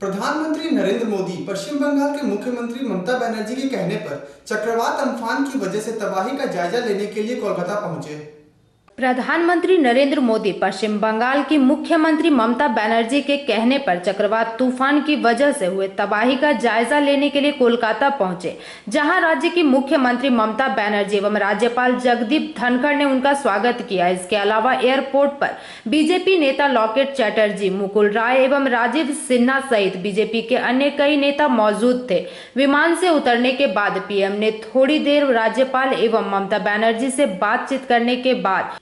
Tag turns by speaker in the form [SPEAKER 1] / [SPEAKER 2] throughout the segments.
[SPEAKER 1] प्रधानमंत्री नरेंद्र मोदी पश्चिम बंगाल के मुख्यमंत्री ममता बनर्जी के कहने पर चक्रवात अम्फान की वजह से तबाही का जायजा लेने के लिए कोलकाता पहुंचे।
[SPEAKER 2] प्रधानमंत्री नरेंद्र मोदी पश्चिम बंगाल की मुख्यमंत्री ममता बनर्जी के कहने पर चक्रवात तूफान की वजह से हुए तबाही का जायजा लेने के लिए कोलकाता पहुंचे, जहां राज्य की मुख्यमंत्री ममता बनर्जी एवं राज्यपाल जगदीप धनखड़ ने उनका स्वागत किया। इसके अलावा एयरपोर्ट पर बीजेपी नेता लॉकेट चैटर्जी, मुकुल राय एवं राजीव सिन्हा सहित बीजेपी के अन्य कई नेता मौजूद थे। विमान से उतरने के बाद पीएम ने थोड़ी देर राज्यपाल एवं ममता बनर्जी से बातचीत करने के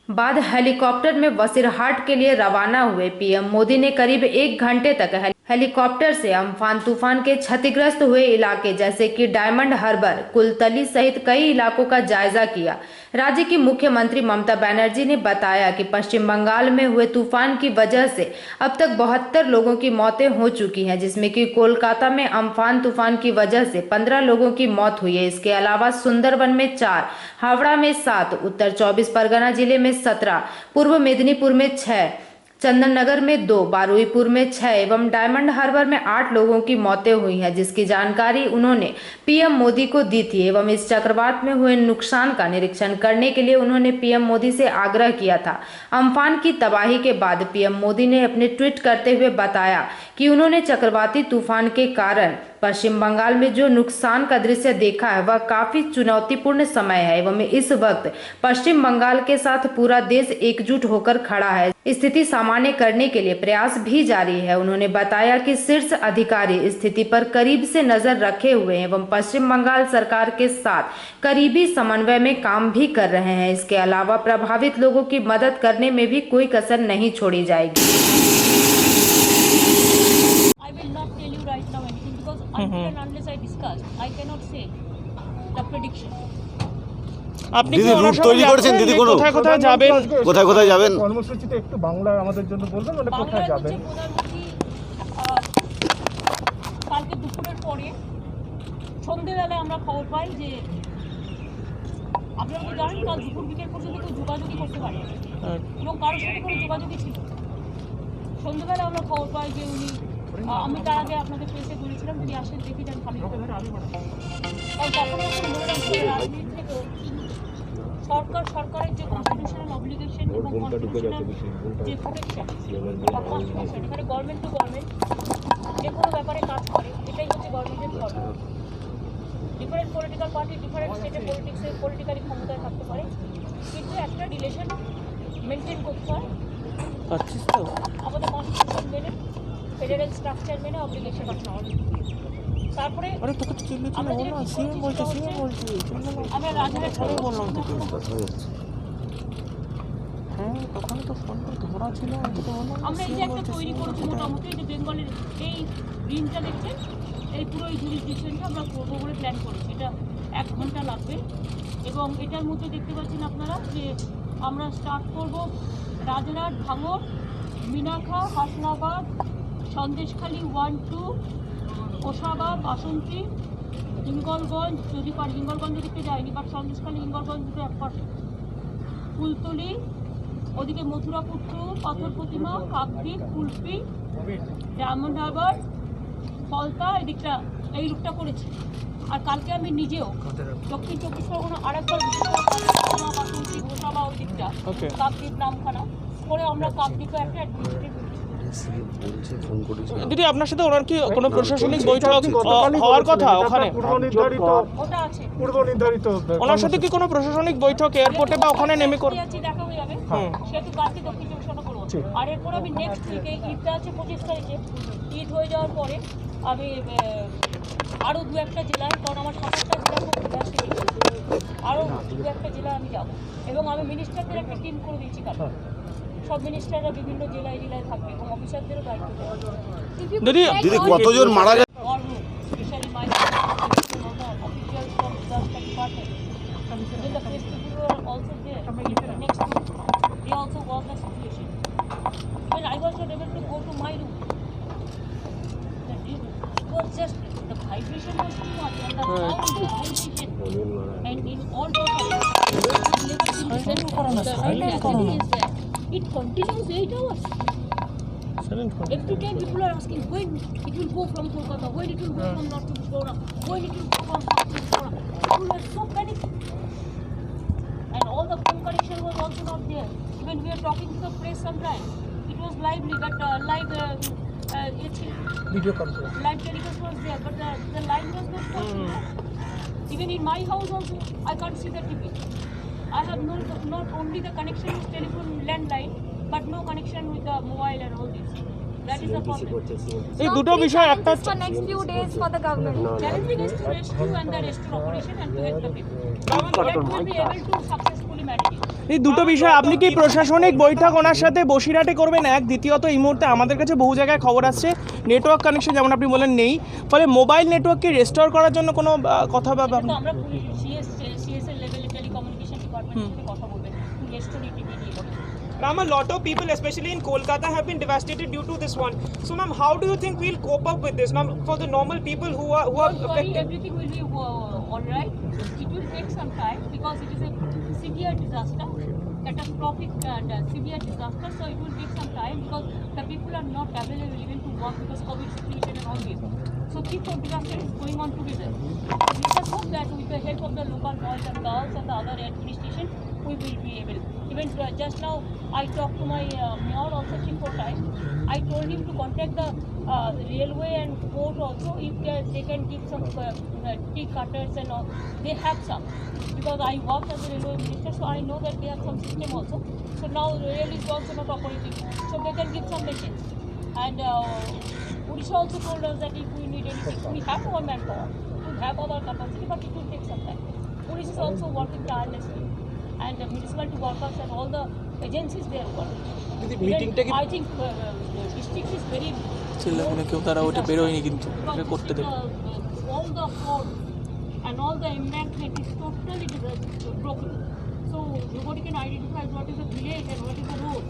[SPEAKER 2] बाद हेलीकॉप्टर में वसीरहाट के लिए रवाना हुए। पीएम मोदी ने करीब 1 घंटे तक हेलीकॉप्टर से अम्फान तूफान के क्षतिग्रस्त हुए इलाके जैसे कि डायमंड हार्बर, कुलतली सहित कई इलाकों का जायजा किया। राज्य की मुख्यमंत्री ममता बनर्जी ने बताया कि पश्चिम बंगाल में हुए तूफान की वजह से अब तक 72 लोगों की मौतें हो चुकी हैं, जिसमें कि कोलकाता में अम्फान तूफान की वजह से 15 लोगों की मौत हुई है। इसके अलावा सुंदरबन में 4, हावड़ा में 7, उत्तर 24 परगना जिले में 17, पूर्व मेदिनीपुर में 6, चंदन नगर में 2, बारुईपुर में 6 एवं डायमंड हार्बर में 8 लोगों की मौतें हुई हैं, जिसकी जानकारी उन्होंने पीएम मोदी को दी थी। एवं इस चक्रवात में हुए नुकसान का निरीक्षण करने के लिए उन्होंने पीएम मोदी से आग्रह किया था। अम्फान की तबाही के बाद पीएम मोदी ने अपने ट्वीट करते हुए बताया कि उन्होंने चक्रवाती तूफान के कारण पश्चिम बंगाल में जो नुकसान का दृश्य देखा है वह काफी चुनौतीपूर्ण समय है एवं इस वक्त पश्चिम बंगाल के साथ पूरा देश एकजुट होकर खड़ा है। स्थिति सामान्य करने के लिए प्रयास भी जारी है। उन्होंने बताया कि शीर्ष अधिकारी स्थिति पर करीब से नजर रखे हुए हैं एवं पश्चिम बंगाल सरकार के साथ करीबी समन्वय में काम भी कर रहे हैं। इसके अलावा प्रभावित लोगों की मदद करने में भी कोई कसर नहीं छोड़ी जाएगी।
[SPEAKER 3] Right now anything because until and unless I discussed, I cannot say the prediction.
[SPEAKER 4] আপনি কি রুট তৈরি করেছেন দিদি? কোথায় কোথায় যাবেন?
[SPEAKER 5] কোথায় কোথায় যাবেন?
[SPEAKER 6] কর্মসূচিতে একটু বাংলা আমাদের জন্য বলবেন, মানে কোথায় যাবেন?
[SPEAKER 3] কালকে দুপুরের পরে সন্ধ্যেবেলায় আমরা খবর পাই যে আপনারা তো জানেন কাল দুপুর বিকেল পর্যন্ত কেউ যোগাযোগই করতে পারে এবং কারোর সাথে কোনো যোগাযোগই ছিল। সন্ধ্যেবেলা আমরা খবর পাই যে উনি, আমি তার আগে আপনাদের প্রেসে বলেছিলাম যদি আসেন দেখি যান খালি কারণ তখন মনে রাখতে রাজনীতি থেকেও সরকারের যে কনস্টিটিউশনাল অব্লিগেশন এবং কনস্টিটিউশনাল যে প্রোটেকশন বা কনস্টিটিউশন, এখানে গভর্নমেন্ট টু গভর্নমেন্ট যে কোনো ব্যাপারে কাজ করে, এটাই হচ্ছে গভর্নমেন্টের ধর্ম। ডিফারেন্ট পলিটিক্যাল পার্টি ডিফারেন্ট স্টেটে পলিটিক্যালি ক্ষমতায় থাকতে পারে, কিন্তু একটা রিলেশন মেনটেন করতে হয়। আমাদের কনস্টিটিউশন মেনে, ফেডারেল স্ট্রাকচার মেনে অব্লিগেশন আছে আমাদের। তারপরে আমরা রাজহাট বললাম আমরা এই যে একটা তৈরি করেছি মোটামুটি, যে বেঙ্গলের এই রিনটা দেখছেন, এই পুরো এই জুরিসডিকশনটা আমরা করবো বলে প্ল্যান করেছি। এটা 1 ঘন্টা লাগবে এবং এটার মধ্যে দেখতে পাচ্ছেন আপনারা যে আমরা স্টার্ট করব রাজহাট, ভাঙড়, মিনাখা, হাসনাবাদ, সন্দেশখালী 1, 2, কোষাবা, বাসন্তী, হিঙ্গলগঞ্জ, যদি পার হিঙ্গলগঞ্জ দিতে যায়নি বাট সন্দেশখালী হিঙ্গলগঞ্জ দুটো একপাশে, ফুলতলি, ওদিকে মথুরাপুর টু, পাথর প্রতিমা, কাকদ্বীপ, কুলপি, ডায়মন্ড হারবার, ফলতা, এদিকটা এই রুটটা করেছি। আর কালকে আমি নিজেও দক্ষিণ 24 পরগনা আরেকবার বাসন্তী, গোসাবা ওই দিকটা, কাকদ্বীপ, নামখানা করে আমরা কাকদ্বীপে একটা অ্যাডমিনিস্ট্রেটিভ
[SPEAKER 4] দিদি আপনার সাথে ওনার কি কোনো প্রশাসনিক বৈঠক হওয়ার কথা? ওখানে
[SPEAKER 3] ওটা আছে
[SPEAKER 6] পূর্ব নির্ধারিত,
[SPEAKER 4] ওনার সাথে কি কোনো প্রশাসনিক বৈঠক এয়ারপোর্টে বা ওখানে নেমে করবে?
[SPEAKER 3] দেখা হয়ে যাবে, সেহেতু কালকে দক্ষিণ 24 করবো। আর এরপর আমি নেক্সট উইকে, ঈদটা আছে 25 তারিখে, ঈদ হয়ে যাওয়ার পরে আমি আরও 2-1টা জেলায়, কারণ আমার 7-8টা জেলা খুব ব্যস্ত, আরও 2-1টা জেলায় আমি যাবো এবং আমি মিনিস্টারদের একটা টিম করে দিয়েছি কালকে। সব মিনিস্টাররা বিভিন্ন জেলায় থাকবে এবং অফিসারদেরও দায়িত্ব দেওয়া।
[SPEAKER 5] দিদি কতজন মারা গেছে?
[SPEAKER 3] Specially my officials from disaster department in the festival are also there. Next week they also watch the situation. When I was not able to go to my room, it was just the vibration was too much and the sound of the vibration and in all total it continues 8 hours. Every time people are asking when it will go from Kolkata, when it will go from North to Flora, when it will go from South to Flora. People were so panicked. And all the phone connection was also not there. When we are talking to the press sometimes, it was lively, but
[SPEAKER 6] video conference
[SPEAKER 3] live telecast was there, but the line was not possible. Even in my house also, I can't see the TV. I have not only the connection with telephone landline, but no connection with the mobile and all this. That is the problem.
[SPEAKER 7] এই দুটো বিষয় একটা
[SPEAKER 8] for next few days for the government.
[SPEAKER 3] Challenging is to rescue and the restore operation and to help the people. That will be able to successfully manage it.
[SPEAKER 7] এই দুটো বিষয় আপনি কি প্রশাসনিক বৈঠক ওনার সাথে বসিরহাটে করবেন? এক, দ্বিতীয়ত এই মুহূর্তে আমাদের কাছে বহু জায়গায় খবর আসছে নেটওয়ার্ক কানেকশন যেমন আপনি বলেন নেই, ফলে মোবাইল নেটওয়ার্ককে রেস্টোর করার জন্য কোনো কথা বা
[SPEAKER 3] তো আমরা সিএস এর লেভেলে টেলিকমিউনিকেশন ডিপার্টমেন্টের সাথে কথা বলবেন two restore it immediately.
[SPEAKER 7] Ma'am, a lot of people, especially in Kolkata, have been devastated due to this one. So, ma'am, how do you think we'll cope up with this, ma'am, for the normal people who are
[SPEAKER 3] Don't worry,
[SPEAKER 7] affected?
[SPEAKER 3] everything will be all right. It will take some time because it is a severe disaster, catastrophic and severe disaster. So it will take some time because the people are not available even to work because COVID situation and all this. So chief of disaster is going on together. Let us hope that with the help of the local boys and girls and the other administration, we will be able. Even just now, I talked to my mayor also 3-4 times. I told him to contact the railway and port also if they can give some tea cutters and all. They have some because I worked as a railway minister, so I know that they have some system also. So now rail is also not operating, so they can give some machines. And Odisha also told us that if we need anything, we have our manpower, we have our capacity, but it will take some time. Odisha is also working tirelessly, and the municipality workers and all the agencies they are working. I think district is very. All the roads and all the embankment is totally broken. So nobody can identify what is a village and what is a road.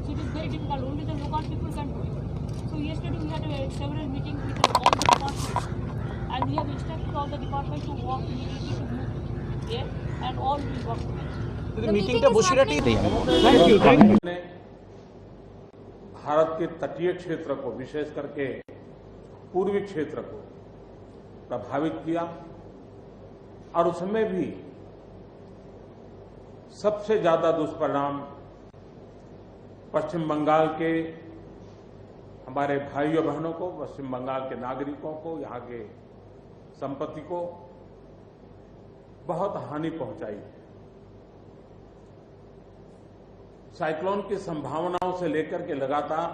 [SPEAKER 3] So it is very difficult. Only the local people can do it. So yesterday we had several meetings with all the departments, and we have instructed all the departments to work immediately to move there, and all will work together.
[SPEAKER 7] मीटिंगটা বসিরহাটে
[SPEAKER 9] भारत के तटीय क्षेत्र को विशेष करके पूर्वी क्षेत्र को प्रभावित किया और उसमें भी सबसे ज्यादा दुष्परिणाम पश्चिम बंगाल के हमारे भाइयों बहनों को, पश्चिम बंगाल के नागरिकों को, यहां के संपत्ति को बहुत हानि पहुंचाई है. साइक्लोन की संभावनाओं से लेकर के लगातार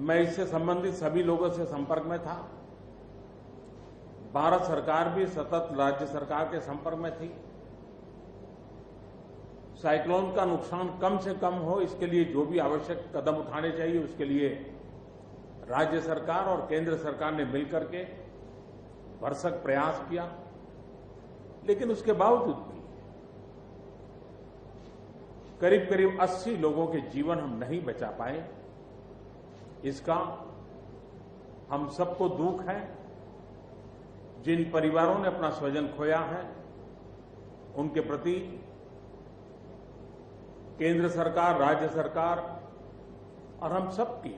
[SPEAKER 9] मैं इससे संबंधित सभी लोगों से संपर्क में था. भारत सरकार भी सतत राज्य सरकार के संपर्क में थी. साइक्लोन का नुकसान कम से कम हो इसके लिए जो भी आवश्यक कदम उठाने चाहिए उसके लिए राज्य सरकार और केंद्र सरकार ने मिलकर के भरसक प्रयास किया. लेकिन उसके बावजूद भी करीब करीब 80 लोगों के जीवन हम नहीं बचा पाए. इसका हम सबको दुख है. जिन परिवारों ने अपना स्वजन खोया है उनके प्रति केंद्र सरकार, राज्य सरकार और हम सबकी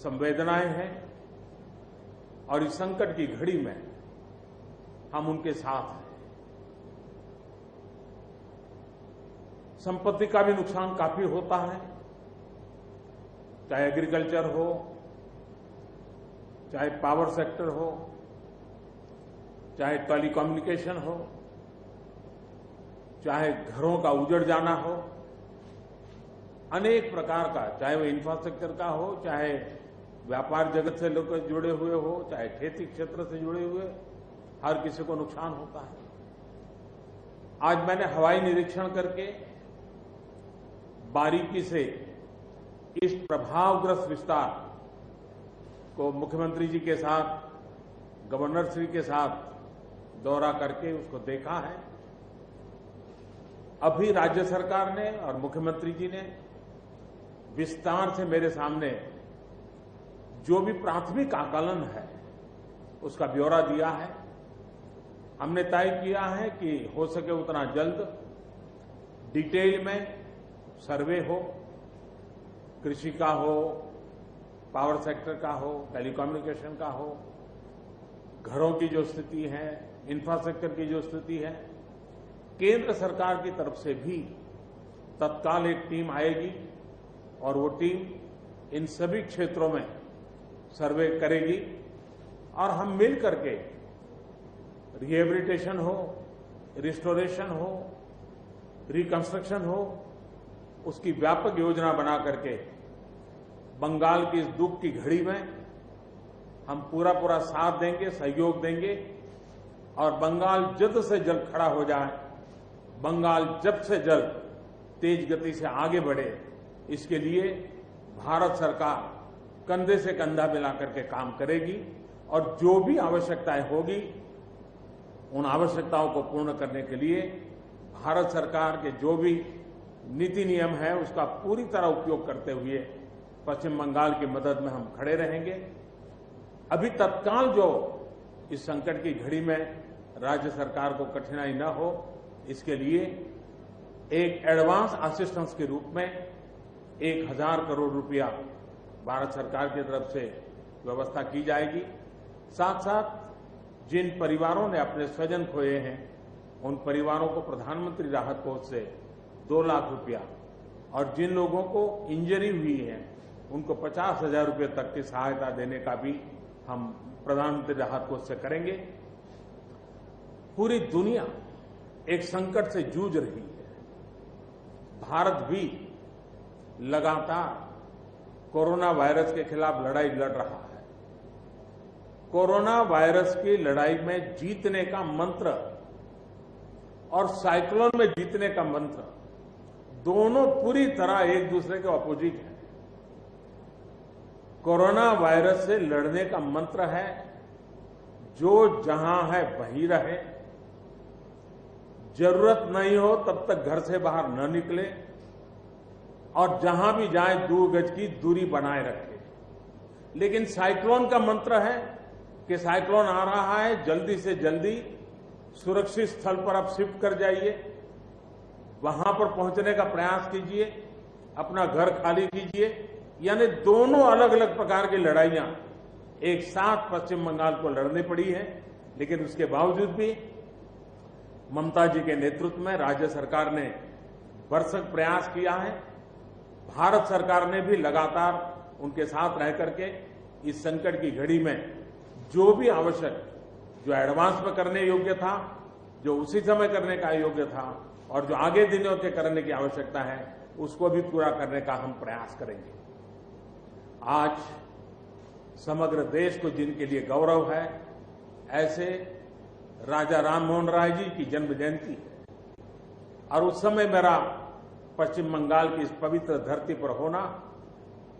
[SPEAKER 9] संवेदनाएं हैं और इस संकट की घड़ी में हम उनके साथ हैं. संपत्ति का भी नुकसान काफी होता है, चाहे एग्रीकल्चर हो, चाहे पावर सेक्टर हो, चाहे टेलीकम्युनिकेशन हो, चाहे घरों का उजड़ जाना हो, अनेक प्रकार का, चाहे वो इंफ्रास्ट्रक्चर का हो, चाहे व्यापार जगत से लोग जुड़े हुए हो, चाहे खेती क्षेत्र से जुड़े हुए, हर किसी को नुकसान होता है. आज मैंने हवाई निरीक्षण करके बारीकी से इस प्रभावग्रस्त विस्तार को मुख्यमंत्री जी के साथ, गवर्नर श्री के साथ दौरा करके उसको देखा है. अभी राज्य सरकार ने और मुख्यमंत्री जी ने विस्तार से मेरे सामने जो भी प्राथमिक आकलन है उसका ब्यौरा दिया है. हमने तय किया है कि हो सके उतना जल्द डिटेल में सर्वे हो, कृषि का हो, पावर सेक्टर का हो, टेलीकम्युनिकेशन का हो, घरों की जो स्थिति है, इंफ्रास्ट्रक्चर की जो स्थिति है, केंद्र सरकार की तरफ से भी तत्काल एक टीम आएगी और वो टीम इन सभी क्षेत्रों में सर्वे करेगी और हम मिल करके रिहेबिलिटेशन हो, रिस्टोरेशन हो, रिकंस्ट्रक्शन हो, उसकी व्यापक योजना बना करके बंगाल की इस दुख की घड़ी में हम पूरा साथ देंगे, सहयोग देंगे और बंगाल जल्द से जल्द खड़ा हो जाए, बंगाल जल्द से जल्द तेज गति से आगे बढ़े, इसके लिए भारत सरकार कंधे से कंधा मिला करके काम करेगी और जो भी आवश्यकताएं होगी उन आवश्यकताओं को पूर्ण करने के लिए भारत सरकार के जो भी नीति नियम है उसका पूरी तरह उपयोग करते हुए पश्चिम बंगाल की मदद में हम खड़े रहेंगे। अभी तत्काल जो इस संकट की घड़ी में राज्य सरकार को कठिनाई न हो, इसके लिए एक एडवांस असिस्टेंस के रूप में 1000 करोड़ रुपया भारत सरकार की तरफ से व्यवस्था की जाएगी। साथ साथ जिन परिवारों ने अपने स्वजन खोए हैं उन परिवारों को प्रधानमंत्री राहत कोष से 2 लाख रुपया और जिन लोगों को इंजरी हुई है उनको 50,000 रुपये तक की सहायता देने का भी हम प्रधानमंत्री राहत कोष से करेंगे। पूरी दुनिया एक संकट से जूझ रही है, भारत भी लगातार कोरोना वायरस के खिलाफ लड़ाई लड़ रहा है। कोरोना वायरस की लड़ाई में जीतने का मंत्र और साइक्लोन में जीतने का मंत्र दोनों पूरी तरह एक दूसरे के ऑपोजिट है। कोरोना वायरस से लड़ने का मंत्र है जो जहां है वहीं रहे, जरूरत नहीं हो तब तक घर से बाहर न निकले और जहां भी जाए 2 गज की दूरी बनाए रखे। लेकिन साइक्लोन का मंत्र है कि साइक्लोन आ रहा है, जल्दी से जल्दी सुरक्षित स्थल पर आप शिफ्ट कर जाइए, वहां पर पहुंचने का प्रयास कीजिए, अपना घर खाली कीजिए। यानी दोनों अलग अलग प्रकार की लड़ाइयां एक साथ पश्चिम बंगाल को लड़नी पड़ी है। लेकिन उसके बावजूद भी ममता जी के नेतृत्व में राज्य सरकार ने भरसक प्रयास किया है। भारत सरकार ने भी लगातार उनके साथ रह करके इस संकट की घड़ी में जो भी आवश्यक, जो एडवांस में करने योग्य था, जो उसी समय करने का योग्य था और जो आगे दिनों के करने की आवश्यकता है, उसको भी पूरा करने का हम प्रयास करेंगे। आज समग्र देश को जिनके लिए गौरव है, ऐसे राजा राममोहन राय जी की जन्म जयंती है और उस समय मेरा पश्चिम बंगाल की इस पवित्र धरती पर होना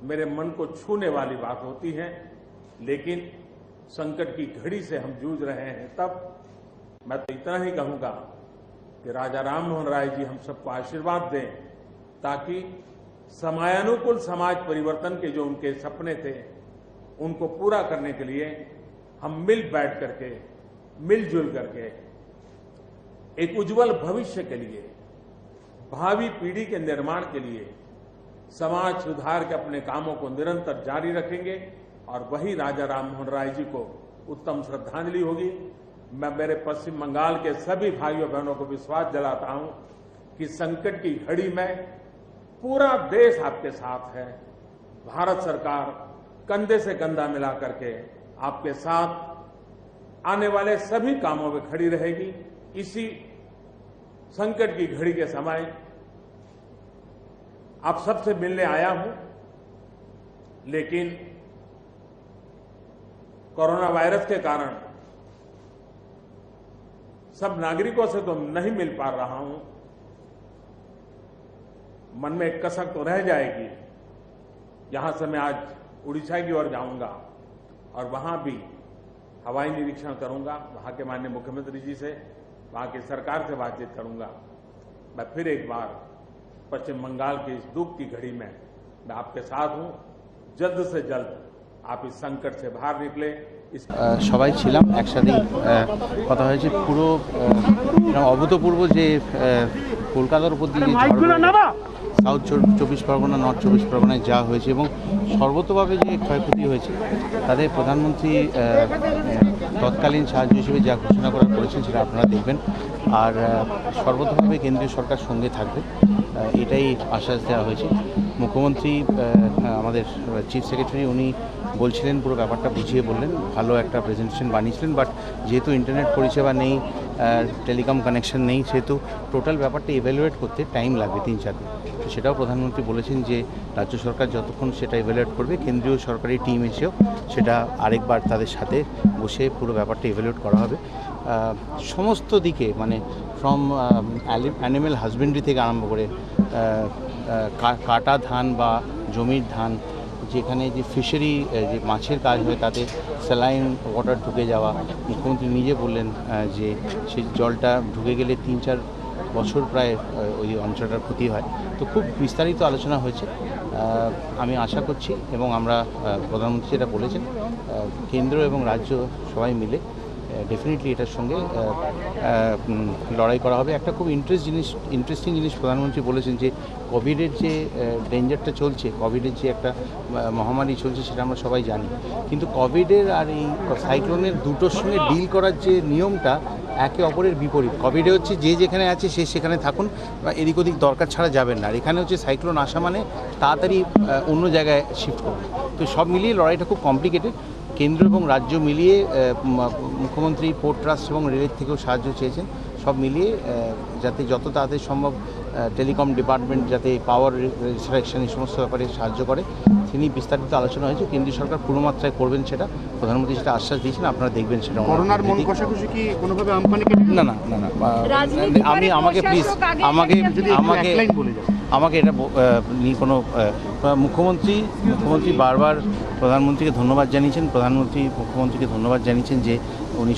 [SPEAKER 9] मेरे मन को छूने वाली बात होती है। लेकिन संकट की घड़ी से हम जूझ रहे हैं, तब मैं तो इतना ही कहूंगा कि राजा राममोहन राय जी हम सबको आशीर्वाद दें ताकि समयानुकूल समाज परिवर्तन के जो उनके सपने थे उनको पूरा करने के लिए हम मिल बैठ करके, मिलजुल करके एक उज्जवल भविष्य के लिए, भावी पीढ़ी के निर्माण के लिए समाज सुधार के अपने कामों को निरंतर जारी रखेंगे और वही राजा राममोहन राय जी को उत्तम श्रद्धांजलि होगी। मैं मेरे पश्चिम बंगाल के सभी भाइयों बहनों को विश्वास दिलाता हूं कि संकट की घड़ी में पूरा देश आपके साथ है। भारत सरकार कंधे से कंधा मिला करके आपके साथ आने वाले सभी कामों में खड़ी रहेगी। इसी संकट की घड़ी के समय आप सबसे मिलने आया हूं, लेकिन कोरोना वायरस के कारण सब नागरिकों से तो नहीं मिल पा रहा हूं। मन में एक कसक तो रह जाएगी। यहां से मैं आज उड़ीसा की ओर जाऊंगा और वहां भी हवाई निरीक्षण करूंगा, वहां के माननीय मुख्यमंत्री जी से, वहां की सरकार से बातचीत करूंगा। मैं फिर एक बार पश्चिम बंगाल की इस दुख की घड़ी में मैं आपके साथ हूं। जल्द से जल्द आप इस संकट से बाहर निकले।
[SPEAKER 10] সবাই ছিলাম একসাথেই কথা হয়েছে। পুরো অভূতপূর্ব যে কলকাতার উপর দিয়ে যে ঝড় বয়ে সাউথ চব্বিশ পরগনা, নর্থ চব্বিশ পরগনায় যা হয়েছে এবং সর্বতভাবে যে ক্ষয়ক্ষতি হয়েছে তাদের প্রধানমন্ত্রী তৎকালীন সাহায্য হিসেবে যা ঘোষণা করেছেন সেটা আপনারা দেখবেন। আর সর্বতভাবে কেন্দ্রীয় সরকার সঙ্গে থাকবে, এটাই আশ্বাস দেওয়া হয়েছে। মুখ্যমন্ত্রী আমাদের চিফ সেক্রেটারি উনি বলছিলেন, পুরো ব্যাপারটা বুঝিয়ে বললেন, ভালো একটা প্রেজেন্টেশন বানিয়েছিলেন। বাট যেহেতু ইন্টারনেট পরিষেবা নেই, টেলিকম কানেকশন নেই, সেহেতু টোটাল ব্যাপারটা ইভ্যালুয়েট করতে টাইম লাগবে 3-4 দিন। তো সেটাও প্রধানমন্ত্রী বলেছেন যে রাজ্য সরকার যতক্ষণ সেটা ইভ্যালুয়েট করবে, কেন্দ্রীয় সরকারি টিম এসেও সেটা আরেকবার তাদের সাথে বসে পুরো ব্যাপারটা ইভ্যালুয়েট করা হবে। সমস্ত দিকে মানে ফ্রম অ্যানিম্যাল হাজবেন্ডারি থেকে আরম্ভ করে কাটা ধান বা জমির ধান, যেখানে যে ফিশারি যে মাছের কাজ হয় তাতে স্যালাইন ওয়াটার ঢুকে যাওয়া, মুখ্যমন্ত্রী নিজে বললেন যে সেই জলটা ঢুকে গেলে 3-4 বছর প্রায় ওই অঞ্চলটার ক্ষতি হয়। তো খুব বিস্তারিত আলোচনা হয়েছে। আমি আশা করছি এবং আমরা প্রধানমন্ত্রী যেটা বলেছেন, কেন্দ্র এবং রাজ্য সবাই মিলে ডেফিনেটলি এটার সঙ্গে লড়াই করা হবে। একটা খুব ইন্টারেস্টিং জিনিস প্রধানমন্ত্রী বলেছেন যে কোভিডের যে ডেঞ্জারটা চলছে, কোভিডের যে একটা মহামারী চলছে সেটা আমরা সবাই জানি, কিন্তু কোভিডের আর এই সাইক্লোনের দুটোর সঙ্গে ডিল করার যে নিয়মটা একে অপরের বিপরীত। কোভিডে হচ্ছে যে যেখানে আছে সে সেখানে থাকুন, বা এদিক ওদিক দরকার ছাড়া যাবেন না। আর এখানে হচ্ছে সাইক্লোন আসা মানে তাড়াতাড়ি অন্য জায়গায় শিফট করুন। তো সব মিলিয়ে লড়াইটা খুব কমপ্লিকেটেড। কেন্দ্র এবং রাজ্য মিলিয়ে মুখ্যমন্ত্রী পোর্ট ট্রাস্ট এবং রেলের থেকেও সাহায্য চেয়েছেন। সব মিলিয়ে যাতে যত তাড়াতাড়ি সম্ভব টেলিকম ডিপার্টমেন্ট যাতে পাওয়ার রিস্ট্রাকশন এই সমস্ত ব্যাপারে সাহায্য করে, তিনি বিস্তারিত আলোচনা হয়েছে। কেন্দ্রীয় সরকার পুরো মাত্রায় করবেন সেটা প্রধানমন্ত্রী সেটা আশ্বাস দিয়েছেন, আপনারা দেখবেন সেটা।
[SPEAKER 5] করোনার মন কষাকষি কি কোনোভাবে আম্পানিকে
[SPEAKER 10] না না না না আমি আমাকে প্লিজ আমাকে এটা নিয়ে কোনো মুখ্যমন্ত্রী বারবার প্রধানমন্ত্রীকে ধন্যবাদ জানিয়েছেন, মুখ্যমন্ত্রীকে ধন্যবাদ জানিয়েছেন যে উনি